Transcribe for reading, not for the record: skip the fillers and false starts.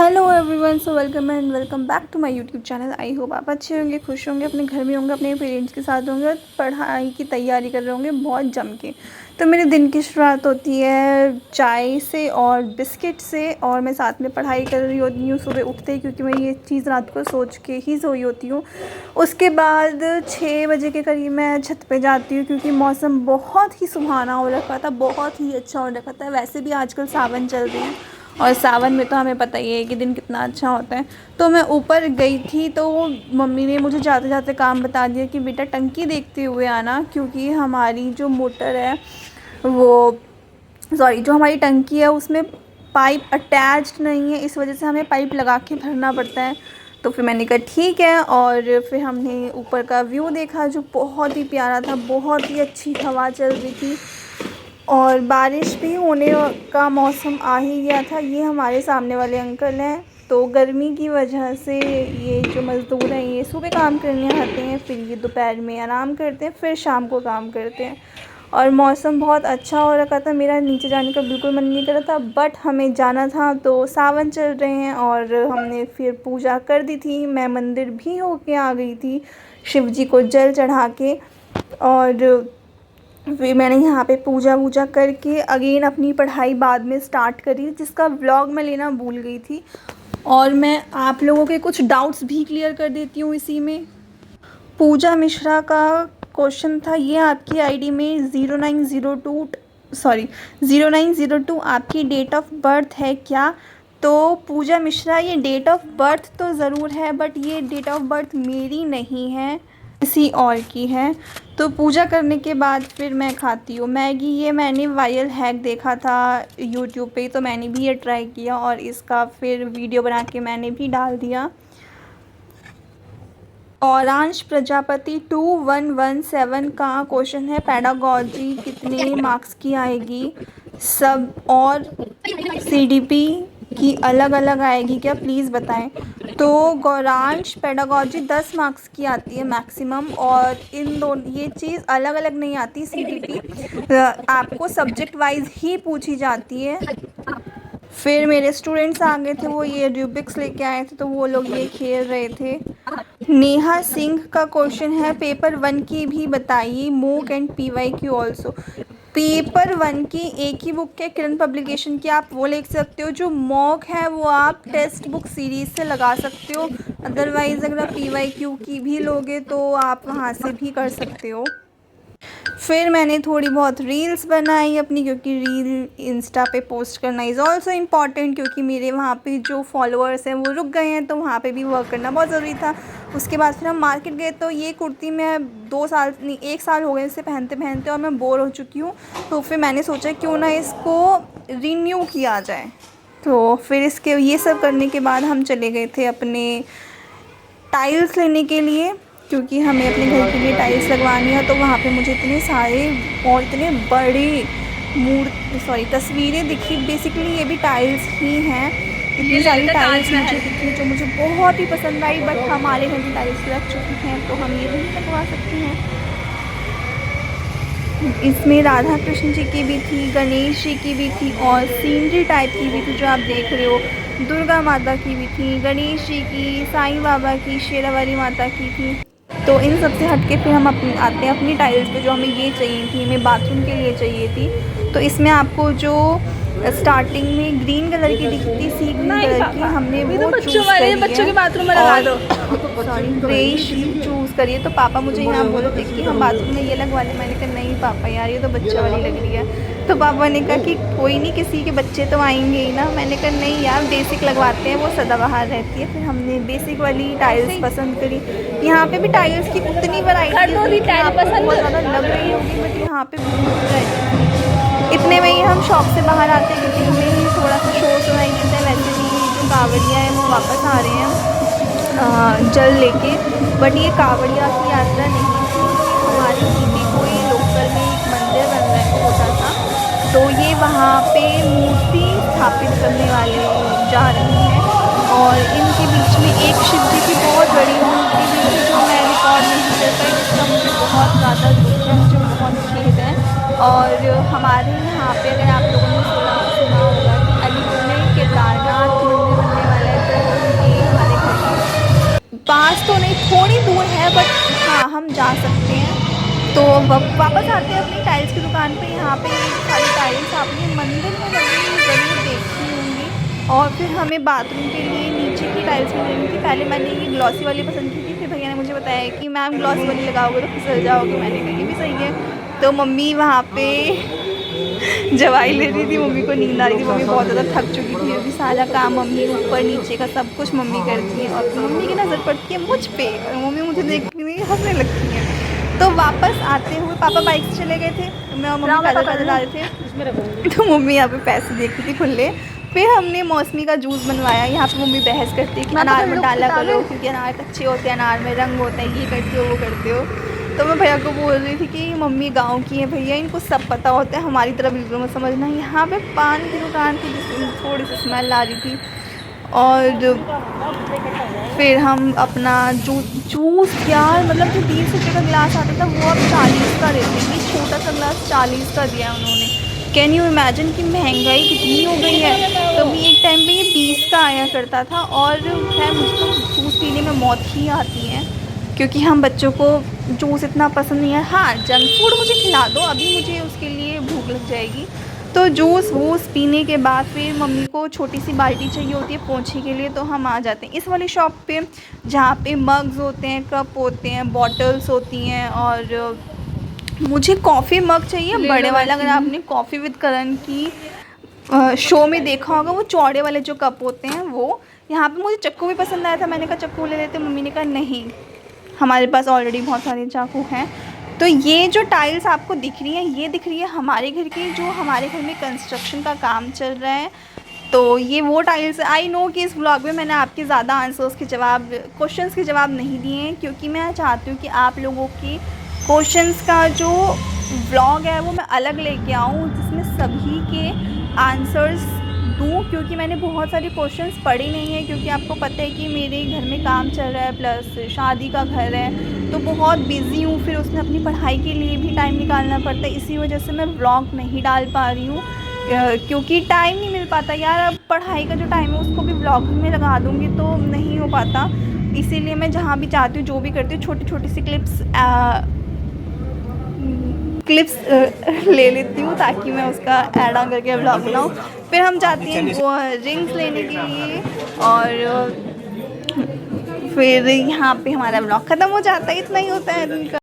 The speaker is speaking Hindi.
Hello everyone, so welcome back to my YouTube channel. I hope आप अच्छे होंगे, खुश होंगे, अपने घर में होंगे, अपने पेरेंट्स के साथ होंगे और पढ़ाई की तैयारी कर रहे होंगे बहुत जम के। तो मेरे दिन की शुरुआत होती है चाय से और बिस्किट से, और मैं साथ में पढ़ाई कर रही होती हूँ सुबह उठते ही, क्योंकि मैं ये चीज़ रात को सोच के ही सोई होती हूँ। उसके बाद 6 बजे के करीब मैं छत पे जाती हूँ, क्योंकि मौसम बहुत ही सुहाना हो रखा था, बहुत ही अच्छा हो रखा था। वैसे भी आजकल सावन चल रही है और सावन में तो हमें पता ही है कि दिन कितना अच्छा होता है। तो मैं ऊपर गई थी, तो मम्मी ने मुझे जाते जाते काम बता दिया कि बेटा टंकी देखते हुए आना, क्योंकि हमारी जो मोटर है वो जो हमारी टंकी है उसमें पाइप अटैच्ड नहीं है, इस वजह से हमें पाइप लगा के भरना पड़ता है। तो फिर मैंने कहा ठीक है, और फिर हमने ऊपर का व्यू देखा जो बहुत ही प्यारा था। बहुत ही अच्छी हवा चल रही थी और बारिश भी होने का मौसम आ ही गया था। ये हमारे सामने वाले अंकल हैं, तो गर्मी की वजह से ये जो मज़दूर हैं ये सुबह काम करने आते हैं, फिर ये दोपहर में आराम करते हैं, फिर शाम को काम करते हैं। और मौसम बहुत अच्छा हो रखा था, मेरा नीचे जाने का बिल्कुल मन नहीं कर रहा था, बट हमें जाना था। तो सावन चल रहे हैं और हमने फिर पूजा कर दी थी। मैं मंदिर भी होके आ गई थी शिव जी को जल चढ़ा के, और फिर मैंने यहाँ पे पूजा वूजा करके अगेन अपनी पढ़ाई बाद में स्टार्ट करी, जिसका व्लॉग मैं लेना भूल गई थी। और मैं आप लोगों के कुछ डाउट्स भी क्लियर कर देती हूँ इसी में। पूजा मिश्रा का क्वेश्चन था, ये आपकी आईडी में 0902 आपकी डेट ऑफ बर्थ है क्या? तो पूजा मिश्रा, ये डेट ऑफ बर्थ तो ज़रूर है, बट ये डेट ऑफ बर्थ मेरी नहीं है, किसी और की है। तो पूजा करने के बाद फिर मैं खाती हूँ मैगी। ये मैंने वायरल हैक देखा था यूट्यूब पे, तो मैंने भी ये ट्राई किया और इसका फिर वीडियो बना के मैंने भी डाल दिया। औरांश प्रजापति 2117 का क्वेश्चन है, पेडागॉजी कितने मार्क्स की आएगी सब, और सीडीपी की अलग अलग आएगी क्या, प्लीज़ बताएं। तो गौरांश पेडागॉजी 10 मार्क्स की आती है मैक्सिमम, और इन दोनों ये चीज़ अलग अलग नहीं आती। सीडीपी आपको सब्जेक्ट वाइज ही पूछी जाती है। फिर मेरे स्टूडेंट्स आ गए थे, वो ये रूबिक्स लेके आए थे, तो वो लोग ये खेल रहे थे। नेहा सिंह का क्वेश्चन है, पेपर 1 की भी बताइए, mock and PYQ also. Paper 1 की एक ही बुक है किरण पब्लिकेशन की, आप वो ले सकते हो। जो मॉक है वो आप टेक्स्ट बुक सीरीज़ से लगा सकते हो, अदरवाइज़ अगर आप PYQ की भी लोगे तो आप वहाँ से भी कर सकते हो। फिर मैंने थोड़ी बहुत रील्स बनाई अपनी, क्योंकि रील इंस्टा पे पोस्ट करना इज़ ऑल्सो इम्पॉर्टेंट, क्योंकि मेरे वहाँ पे जो फॉलोअर्स हैं वो रुक गए हैं, तो वहाँ पे भी वर्क करना बहुत ज़रूरी था। उसके बाद फिर हम मार्केट गए, तो ये कुर्ती मैं 2 साल नहीं 1 साल हो गए इसे पहनते पहनते, और मैं बोर हो चुकी हूँ। तो फिर मैंने सोचा क्यों ना इसको रीन्यू किया जाए। तो फिर इसके ये सब करने के बाद हम चले गए थे अपने टाइल्स लेने के लिए, क्योंकि हमें अपने घर के लिए टाइल्स लगवानी है। तो वहाँ पे मुझे इतने सारे और इतने बड़े तस्वीरें दिखी। बेसिकली ये भी टाइल्स ही हैं, इतनी सारी टाइल्स मुझे दिखी जो मुझे बहुत ही पसंद आई, बट हमारे घर की टाइल्स लग चुकी हैं, तो हम ये नहीं लगवा सकते हैं। इसमें राधा कृष्ण जी की भी थी, गणेश जी की भी थी, और सीनरी टाइप की भी थी जो आप देख रहे हो। दुर्गा माता की भी थी, गणेश जी की, साईं बाबा की, शेरावाली माता की थी। तो इन सब से हट के फिर हम आते हैं अपनी टाइल्स पे, जो हमें ये चाहिए थी, हमें बाथरूम के लिए चाहिए थी। तो इसमें आपको जो स्टार्टिंग में ग्रीन कलर की दिखती थी, सी ग्रीन कलर की, हमने वो चूज़ करी है। बच्चों के बाथरूम में लगा दो, सॉरी ग्रेश चूज़ करिए। तो पापा मुझे यहाँ बोले थे कि हम बाथरूम में ये लगवा लें। मैंने कहा नहीं पापा यार, ये तो बच्चे वाली लग रही है। तो पापा ने कहा कि कोई नहीं, किसी के बच्चे तो आएंगे ही ना। मैंने कहा नहीं यार, बेसिक लगवाते हैं, वो सदाबहार रहती है। फिर हमने बेसिक वाली टाइल्स पसंद करी। यहाँ पे भी टाइल्स की उतनी वैरायटी बहुत ज़्यादा लग रही होगी, बट यहाँ पे बहुत वैरायटी। इतने में ही हम शॉप से बाहर आते हैं, क्योंकि हमें थोड़ा सा शोर सुनाई देता है। वैसे भी जो कांवड़िया हैं वो वापस आ रहे हैं जल लेके, बट ये कांवड़िया की यात्रा नहीं थी, हमारी दीदी कोई लोकल में एक मंदिर बन रहा है छोटा सा, तो ये वहाँ पे मूर्ति स्थापित करने वाले जा रहे हैं। और इनके बीच में एक शिव जी की बहुत बड़ी मूर्ति भी थी, जो मैं रिकॉर्ड नहीं कर पाई, जिसका मुझे बहुत ज़्यादा दुख है, मुझे बहुत खेद है। और हमारे यहाँ पे अगर आप लोगों ने सुना होगा कि अलीगढ़ में केदारनाथ मंदिर बनने वाला है, तो वापस आते हैं अपनी टाइल्स की दुकान पे। यहाँ पे सारी टाइल्स आपने मंदिर में लगी हुई ज़रूर देखी होंगी। और फिर हमें बाथरूम के लिए नीचे की टाइल्स भी लेनी थी। पहले मैंने ये ग्लॉसी वाली पसंद की थी, फिर भैया ने मुझे बताया कि मैम ग्लॉसी वाली लगाओगे तो फिसल जाओगे। मैंने कहा ये भी सही है। तो मम्मी वहाँ पे जवाई ले रही थी, मम्मी को नींद आ रही थी, मम्मी बहुत ज़्यादा थक चुकी थी। अभी सारा काम मम्मी ऊपर नीचे का सब कुछ मम्मी करती है। और मम्मी की नज़र पड़ती है मुझ पे और मम्मी मुझे देख के हंसने लगती है। तो वापस आते हुए पापा बाइक से चले गए थे, मैं और मम्मी पैदल पैदल आ रहे थे। तो मम्मी यहाँ पे पैसे देख रही थी खुले। फिर हमने मौसमी का जूस बनवाया। यहाँ पे मम्मी बहस करती है कि अनार में डाला करो क्योंकि अनार कच्चे होते हैं, अनार में रंग होता है, ये करते हो वो करते हो। तो मैं भैया को बोल रही थी कि मम्मी गांव की है भैया, इनको सब पता होता है, हमारी तरह बिल्कुल मत समझना। यहाँ पे पान की दुकान थी जिसमें थोड़ी सी स्मेल आ रही थी। और फिर हम अपना जूस यार, मतलब जो 20 रुपये का गिलास आता था वो अब 40 का देते हैं। ये छोटा सा गिलास 40 का दिया है उन्होंने। कैन यू इमेजिन कि महंगाई कितनी हो गई है। कभी एक टाइम पे ये 20 का आया करता था। और खैर मुझे तो जूस पीने में मौत ही आती है क्योंकि हम बच्चों को जूस इतना पसंद नहीं है। हाँ, जंक फूड मुझे खिला दो, अभी मुझे उसके लिए भूख लग जाएगी। तो जूस वूस पीने के बाद फिर मम्मी को छोटी सी बाल्टी चाहिए होती है पोंछे के लिए, तो हम आ जाते हैं इस वाली शॉप पे जहाँ पे मग्स होते हैं, कप होते हैं, बॉटल्स होती हैं। और मुझे कॉफ़ी मग चाहिए बड़े वाला। अगर आपने कॉफ़ी विद करण की शो में देखा होगा, वो चौड़े वाले जो कप होते हैं वो। यहाँ पे मुझे चक्कू भी पसंद आया था, मैंने कहा चक्कू ले लेते, मम्मी ने कहा नहीं, हमारे पास ऑलरेडी बहुत सारे चाकू हैं। तो ये जो टाइल्स आपको दिख रही हैं, ये दिख रही है हमारे घर की, जो हमारे घर में कंस्ट्रक्शन का काम चल रहा है। तो ये वो टाइल्स, आई नो कि इस व्लॉग में मैंने आपके ज़्यादा आंसर्स के जवाब, क्वेश्चंस के जवाब नहीं दिए हैं क्योंकि मैं चाहती हूँ कि आप लोगों की क्वेश्चंस का जो व्लॉग है वो मैं अलग लेके आऊँ जिसमें सभी के आंसर्स दूँ। क्योंकि मैंने बहुत सारे क्वेश्चंस पढ़े नहीं हैं क्योंकि आपको पता है कि मेरे घर में काम चल रहा है, प्लस शादी का घर है, तो बहुत बिज़ी हूँ। फिर उसमें अपनी पढ़ाई के लिए भी टाइम निकालना पड़ता है, इसी वजह से मैं व्लॉग नहीं डाल पा रही हूँ क्योंकि टाइम नहीं मिल पाता यार। अब पढ़ाई का जो टाइम है उसको भी व्लॉग में लगा दूँगी तो नहीं हो पाता। इसीलिए मैं जहाँ भी जाती हूँ, जो भी करती हूँ, छोटी छोटी सी क्लिप्स ले लेती हूँ ताकि मैं उसका ऐड ऑन करके व्लॉग बनाऊँ। फिर हम जाते हैं वो रिंग्स लेने के लिए और फिर यहाँ पे हमारा व्लॉग ख़त्म हो जाता है। इतना ही होता है दिन का।